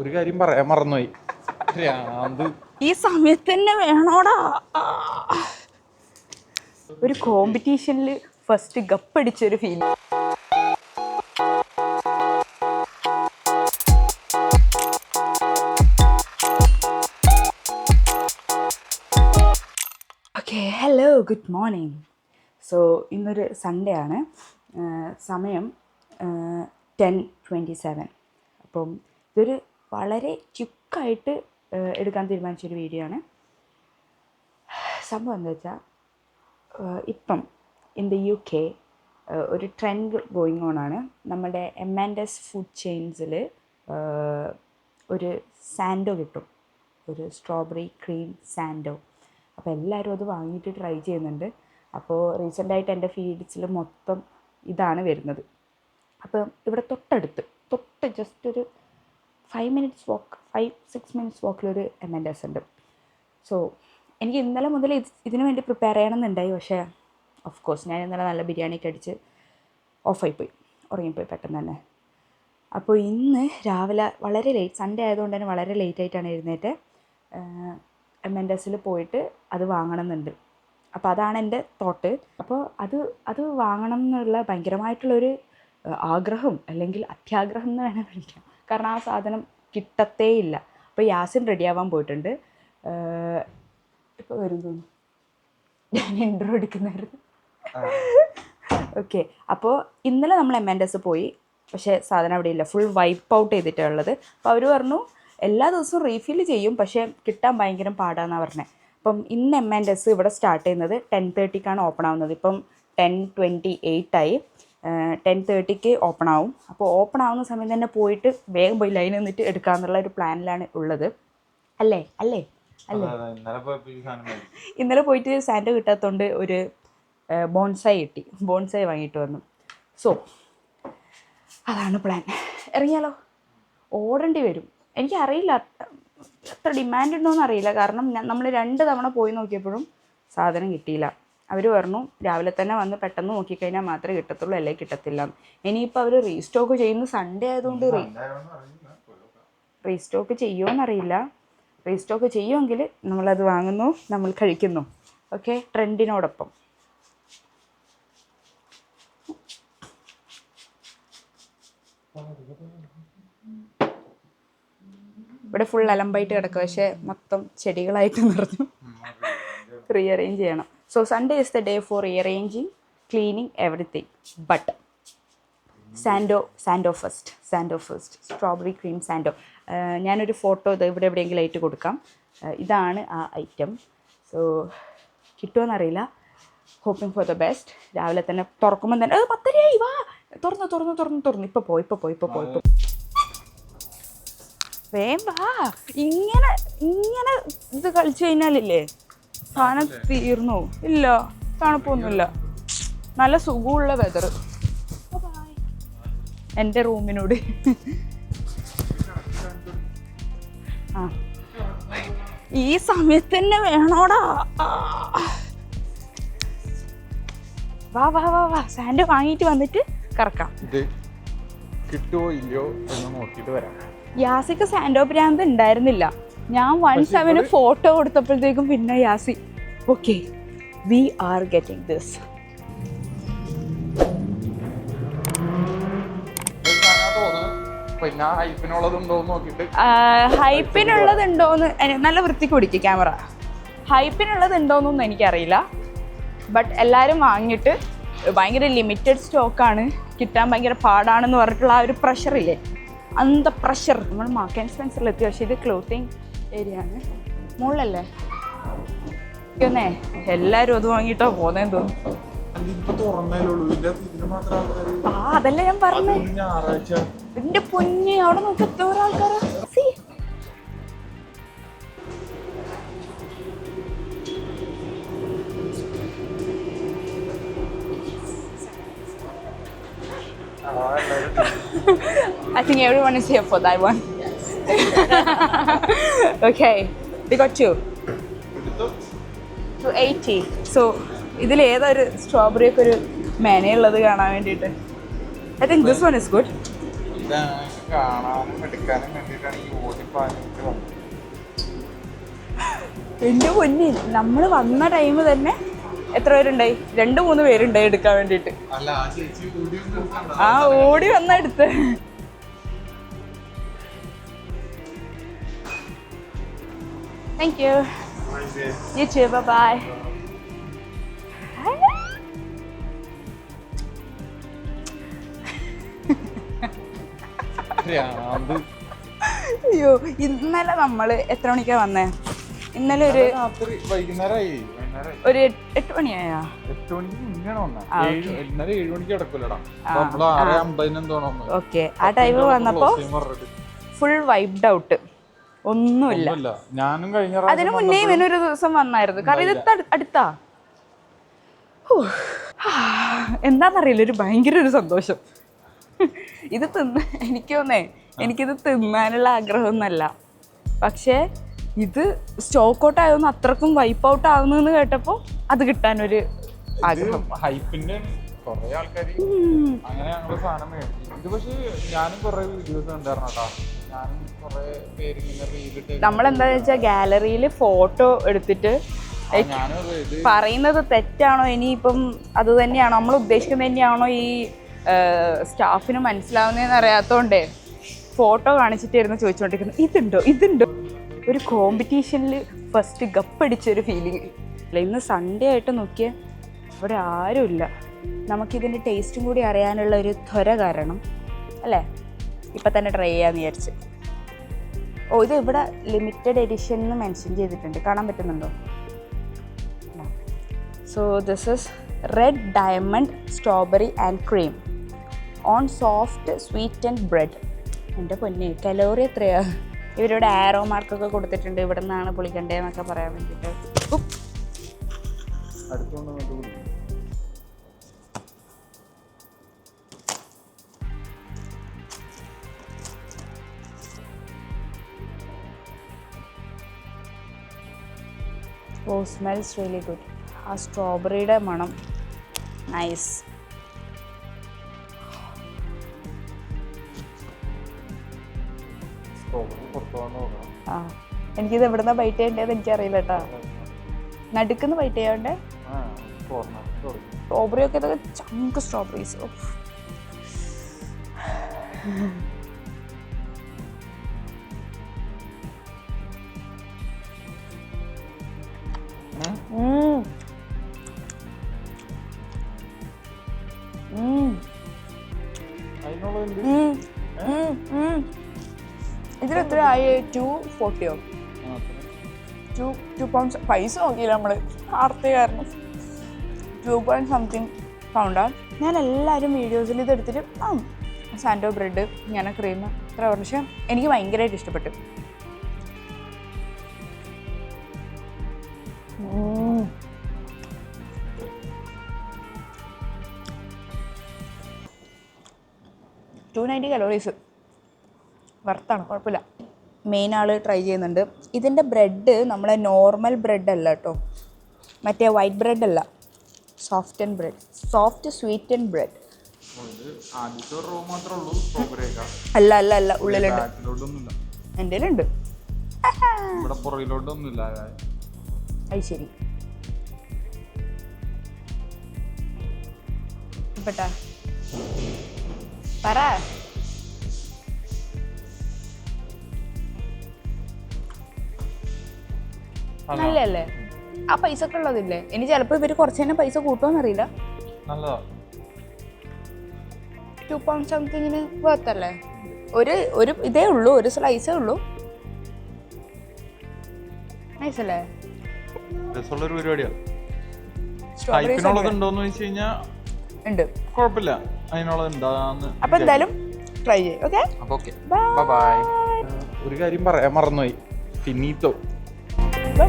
ഒരു കാര്യം പറയാൻ മറന്നുപോയി. ഈ സമയത്ത് തന്നെ വേണോടാ. ഒരു കോമ്പറ്റീഷനിൽ ഫസ്റ്റ് ഗപ്പടിച്ചൊരു feel. Okay, hello, good morning. So ഇന്നൊരു സൺഡേ ആണ്. സമയം 10:27. അപ്പം ഇതൊരു വളരെ ക്വിക്കായിട്ട് എടുക്കാൻ തീരുമാനിച്ചൊരു വീഡിയോ ആണ്. സംഭവം എന്താ വെച്ചാൽ, ഇപ്പം ഇൻ ദ UK ഒരു ട്രെൻഡ് ഗോയിങ് ഓൺ ആണ്. നമ്മുടെ M&S ഫുഡ് ചെയിൻസിൽ ഒരു സാൻഡോ കിട്ടും, ഒരു സ്ട്രോബെറി ക്രീം സാൻഡോ. അപ്പോൾ എല്ലാവരും അത് വാങ്ങിയിട്ട് ട്രൈ ചെയ്യുന്നുണ്ട്. അപ്പോൾ റീസെൻ്റായിട്ട് എൻ്റെ ഫീഡ്സിൽ മൊത്തം ഇതാണ് വരുന്നത്. അപ്പോൾ ഇവിടെ തൊട്ട് ജസ്റ്റ് ഒരു 5 minutes വാക്കിലൊരു M&S ഉണ്ട്. സോ എനിക്ക് ഇന്നലെ മുതൽ ഇതിനു വേണ്ടി പ്രിപ്പയർ ചെയ്യണമെന്നുണ്ടായി. പക്ഷേ ഓഫ് കോഴ്സ് ഞാൻ ഇന്നലെ നല്ല ബിരിയാണിയൊക്കെ അടിച്ച് ഉറങ്ങിപ്പോയി പെട്ടെന്ന് തന്നെ. അപ്പോൾ ഇന്ന് രാവിലെ വളരെ ലേറ്റ്, സൺഡേ ആയതുകൊണ്ട് തന്നെ വളരെ ലേറ്റായിട്ടാണ് എഴുന്നേറ്റ്. M&Sൽ പോയിട്ട് അത് വാങ്ങണമെന്നുണ്ട്. അപ്പോൾ അതാണ് എൻ്റെ തോട്ട്. അപ്പോൾ അത് വാങ്ങണം എന്നുള്ള ഭയങ്കരമായിട്ടുള്ളൊരു ആഗ്രഹം, അല്ലെങ്കിൽ അത്യാഗ്രഹം എന്ന് വേണം വിളിക്കാം. കാരണം ആ സാധനം കിട്ടത്തേ ഇല്ല. അപ്പോൾ യാസിൻ റെഡിയാവാൻ പോയിട്ടുണ്ട്. ഇപ്പോൾ വരും തോന്നുന്നു, ഞാൻ ഇൻട്രോ എടുക്കുന്നായിരുന്നു. ഓക്കെ, അപ്പോൾ ഇന്നലെ നമ്മൾ M&S പോയി. പക്ഷേ സാധനം അവിടെ ഇല്ല, ഫുൾ വൈപ്പ് ഔട്ട് ചെയ്തിട്ടാണ് ഉള്ളത്. അപ്പോൾ അവർ പറഞ്ഞു എല്ലാ ദിവസവും റീഫിൽ ചെയ്യും, പക്ഷേ കിട്ടാൻ ഭയങ്കര പാടാന്നാണ് പറഞ്ഞത്. അപ്പം ഇന്ന് M&S ഇവിടെ സ്റ്റാർട്ട് ചെയ്യുന്നത് 10:30 ഓപ്പൺ ആവുന്നത്. ഇപ്പം 10:28 10:30 ഓപ്പൺ ആവും. അപ്പോൾ ഓപ്പൺ ആവുന്ന സമയം തന്നെ പോയിട്ട് വേഗം പോയി ലൈൻ നിന്നിട്ട് എടുക്കാമെന്നുള്ള ഒരു പ്ലാനിലാണ് ഉള്ളത്. അല്ലേ? ഇന്നലെ പോയിട്ട് സാൻഡോ കിട്ടാത്തതുകൊണ്ട് ഒരു ബോൺസായി വാങ്ങിയിട്ട് വന്നു. സോ അതാണ് പ്ലാൻ. ഇറങ്ങിയാലോ? ഓടേണ്ടി വരും. എനിക്കറിയില്ല എത്ര ഡിമാൻഡ് ഉണ്ടോയെന്ന് അറിയില്ല. കാരണം നമ്മൾ 2 തവണ പോയി നോക്കിയപ്പോഴും സാധനം കിട്ടിയില്ല. അവർ പറഞ്ഞു രാവിലെ തന്നെ വന്ന് പെട്ടെന്ന് നോക്കിക്കഴിഞ്ഞാൽ മാത്രമേ കിട്ടത്തുള്ളൂ, അല്ലെങ്കിൽ കിട്ടത്തില്ല. ഇനിയിപ്പോൾ അവർ റീസ്റ്റോക്ക് ചെയ്യുന്ന സൺഡേ ആയതുകൊണ്ട് റീസ്റ്റോക്ക് ചെയ്യുമോയെന്നറിയില്ല. റീസ്റ്റോക്ക് ചെയ്യുമെങ്കിൽ നമ്മളത് വാങ്ങുന്നു, നമ്മൾ കഴിക്കുന്നു. ഓക്കെ, ട്രെൻഡിനോടൊപ്പം. ഇവിടെ ഫുൾ അലമ്പായിട്ട് കിടക്കുക, പക്ഷേ മൊത്തം ചെടികളായിട്ട് നിറഞ്ഞു. റീഅറേഞ്ച് ചെയ്യണം. So Sunday is the day for rearranging, cleaning everything. But sando first strawberry cream sando. ഞാനൊരു ഫോട്ടോ ഇത് ഇവിടെ എവിടെയെങ്കിലും ആയിട്ട് കൊടുക്കാം. ഇതാണ് ആ ഐറ്റം. സോ കിട്ടുമെന്നറിയില്ല, ഹോപ്പിംഗ് ഫോർ ദ ബെസ്റ്റ്. രാവിലെ തന്നെ തുറക്കുമ്പോൾ തന്നെ 10:30 വാ, തുറന്നു. ഇപ്പോൾ പോയി വേം വാ. ഇങ്ങനെ ഇത് കളിച്ചു കഴിഞ്ഞാലില്ലേ സാധനം തീർന്നു. ഇല്ല, തണുപ്പൊന്നുമില്ല, നല്ല സുഖമുള്ള വെതർ. എൻ്റെ റൂമിനോട് ആ ഈ സമയത്ത് തന്നെ വേണോടാ. വാ സാൻഡ് വാങ്ങിയിട്ട് വന്നിട്ട് കറക്കാം. കിട്ടുമോ ഇല്ലയോ എന്ന് നോക്കിയിട്ട് വരാം. യാസിക്ക് സാൻഡോ ഭ്രാന്ത് ഉണ്ടായിരുന്നില്ല. ഞാൻ 1-7 ഫോട്ടോ കൊടുത്തപ്പോഴത്തേക്കും പിന്നെ യാസി okay, we are getting this. ഹൈപ്പിനുള്ളതുണ്ടോന്ന് നല്ല വൃത്തിക്ക് പിടിക്കും ക്യാമറ. ഹൈപ്പിനുള്ളതുണ്ടോന്നൊന്നും എനിക്കറിയില്ല. ബട്ട് എല്ലാവരും വാങ്ങിയിട്ട് ഭയങ്കര ലിമിറ്റഡ് സ്റ്റോക്കാണ്, കിട്ടാൻ ഭയങ്കര പാടാണെന്ന് പറഞ്ഞിട്ടുള്ള ആ ഒരു പ്രഷറില്ലേ, അന്ത പ്രഷർ. നമ്മൾ മാർക്ക് ആൻഡ് സ്പെൻസറിലെത്തി. പക്ഷേ ഇത് ക്ലോത്തിങ് ഏരിയ ആണ്, മുകളിലല്ലേ. ഒന്നേ എല്ലാവരും അത് വാങ്ങിയിട്ടോ പോന്നേന്ന് തോന്നുന്നു. അതല്ലേ ഞാൻ പറഞ്ഞേ, എന്റെ പൊന്നെ അവിടെ നോക്കി എത്ര ആൾക്കാരാ. I think everyone is here for that one. Okay, we got 280. So ഇതിൽ ഏതൊരു സ്ട്രോബെറി ഒക്കെ ഒരു മെനയുള്ളത് കാണാൻ വേണ്ടിയിട്ട്. I think this one is good. കാണാനും എടുക്കാനും വേണ്ടിയിട്ടാണ് ഈ ഓടിപ്പാഞ്ഞിട്ട് വന്നത്. എൻ്റെ പൊന്നി, നമ്മൾ വന്ന ടൈം തന്നെ എത്ര പേരുണ്ടായി? 2-3 പേരുണ്ടായി എടുക്കാൻ വേണ്ടിയിട്ട്. അല്ല, ആ ചേച്ചി ആ ഓടി വന്ന എടുത്ത്. Thank you. You too. Bye-bye. അയ്യോ, ഇന്നലെ നമ്മൾ എത്ര മണിക്കാ വന്നേ? ഇന്നലെ ഒരു വൈകുന്നേരമായി. ഒരു 8 മണിയായാ? 8 മണിക്ക് മുന്നെയാണ് വന്നത്. ഇന്നലെ 7 മണിക്ക് കിടക്കൂലടാ. നമ്മള് 6:50 ഓക്കെ. ആ ടൈം വന്നപ്പോ ഫുൾ വൈബ്ഡ് ഔട്ട്, ഒന്നുമില്ല. ഞാനും കഴിഞ്ഞ അതിനു മുന്നേ ഇവനൊരു ദിവസം വന്നായിരുന്നു. കാരണം ഇത് അടുത്താ. എന്താന്നറിയില്ല, ഒരു ഭയങ്കര ഒരു സന്തോഷം. ഇത് എനിക്കിത് തിന്നാനുള്ള ആഗ്രഹമൊന്നുമല്ല, പക്ഷേ ഇത് സ്റ്റോക്ക് ഔട്ട് ആയതൊന്നും അത്രക്കും വൈപ്പ് ഔട്ട് ആവുന്നെന്ന് കേട്ടപ്പോൾ അത് കിട്ടാനൊരു ആഗ്രഹം. ഹൈപ്പിന്റെ കുറെ ആൾക്കാർ അങ്ങനെ ഞങ്ങള് സാധനം മേടിച്ചു. ഇത് പക്ഷേ ഞാനും കുറെ വീഡിയോസ് കണ്ടായിരുന്നു കേട്ടോ. ഞാനും കുറെ പേര് ഇങ്ങനെ റീലിട്ട് നമ്മളെന്താന്ന് വെച്ചാൽ ഗാലറിയിൽ ഫോട്ടോ എടുത്തിട്ട് പറയുന്നത് തെറ്റാണോ, ഇനിയിപ്പം അത് തന്നെയാണോ നമ്മൾ ഉദ്ദേശിക്കുന്നത് തന്നെയാണോ ഈ സ്റ്റാഫിന് മനസ്സിലാവുന്നതെന്ന് അറിയാത്തതുകൊണ്ടേ ഫോട്ടോ കാണിച്ചിട്ടായിരുന്നു ചോദിച്ചുകൊണ്ടിരിക്കുന്നത്. ഇതുണ്ടോ ഒരു കോമ്പറ്റീഷനിൽ ഫസ്റ്റ് ഗപ്പടിച്ചൊരു ഫീലിംഗ്. അല്ല, ഇന്ന് സൺഡേ ആയിട്ട് നോക്കിയാൽ ഇവിടെ ആരുമില്ല. നമുക്കിതിൻ്റെ ടേസ്റ്റും കൂടി അറിയാനുള്ള ഒരു ത്വര കാരണം അല്ലേ ഇപ്പം തന്നെ ട്രൈ ചെയ്യാമെന്ന് വിചാരിച്ച്. ഇത് ഇവിടെ ലിമിറ്റഡ് എഡിഷൻ എന്ന് മെൻഷൻ ചെയ്തിട്ടുണ്ട്, കാണാൻ പറ്റുന്നുണ്ടോ? So this is red diamond strawberry and cream on soft sweetened bread. എൻ്റെ പൊന്നെ, കലോറി എത്രയാ? ഇവരുടെ ആരോ മാർക്കൊക്കെ കൊടുത്തിട്ടുണ്ട്, ഇവിടെ നിന്നാണ് പുളിക്കണ്ടേന്നൊക്കെ പറയാൻ വേണ്ടിയിട്ട്. ഓ, സ്മെൽസ് റിയലി ഗുഡ്. ആ സ്ട്രോബെറിയുടെ മണം നൈസ്. എനിക്കിത് എവിടുന്ന ബൈറ്റ് ചെയ്യേണ്ടതെന്ന് എനിക്കറിയില്ല കേട്ടോ. നടുക്കുന്ന ബൈറ്റ് ചെയ്യാണ്ട് സ്ട്രോബെറി ഒക്കെ ഇതൊക്കെ ചങ്ക് സ്ട്രോബെറീസ്. ഇതിലെത്ര ആയി? 240 2 pounds. പൈസ നോക്കിയില്ല നമ്മൾ, ആർത്തി കാരണം. 2.something pound. ഞാൻ എല്ലാവരും വീഡിയോസിൽ ഇതെടുത്തിട്ട് സാൻഡോ ബ്രെഡ്, ഇങ്ങനെ ക്രീം ഇത്ര വർഷം എനിക്ക് ഭയങ്കരമായിട്ട് ഇഷ്ടപ്പെട്ടു. കലോറീസ് വർത്താണ്, കുഴപ്പമില്ല. മെയിൻ ആൾ ട്രൈ ചെയ്യുന്നുണ്ട്. ഇതിൻ്റെ ബ്രെഡ് നമ്മളെ നോർമൽ ബ്രെഡ് അല്ല കേട്ടോ, മറ്റേ വൈറ്റ് ബ്രെഡ് അല്ല, സോഫ്റ്റ് സ്വീറ്റൻ ബ്രെഡ്. അല്ല അല്ല അല്ല, ഉള്ളിലുണ്ട്. എൻ്റെ ഉണ്ട്. അത് ശരി. പറ. നല്ലല്ലേ? ആ പൈസ ഒക്കെ ഉള്ളതില്ലേ? ഇനി ചിലപ്പോ ഇവര് കുറച്ച് തന്നെ പൈസ കൂട്ടുമെന്നറിയില്ല. 2 pounds സംതിങ്ങിന് വേർത്തല്ലേ? ഒരു ഇതേ ഉള്ളൂ, ഒരു സ്ലൈസേ ഉള്ളൂ. നൈസ് അല്ലേ? രസമുള്ളൊരു പരിപാടിയാണ്. ഉണ്ട്, കുഴപ്പമില്ല. അപ്പൊ എന്തായാലും ട്രൈ ചെയ്യും. Okay, bye. ഒരു കാര്യം പറയാൻ മറന്നുപോയി. ഫിനിറ്റോ. ബൈ.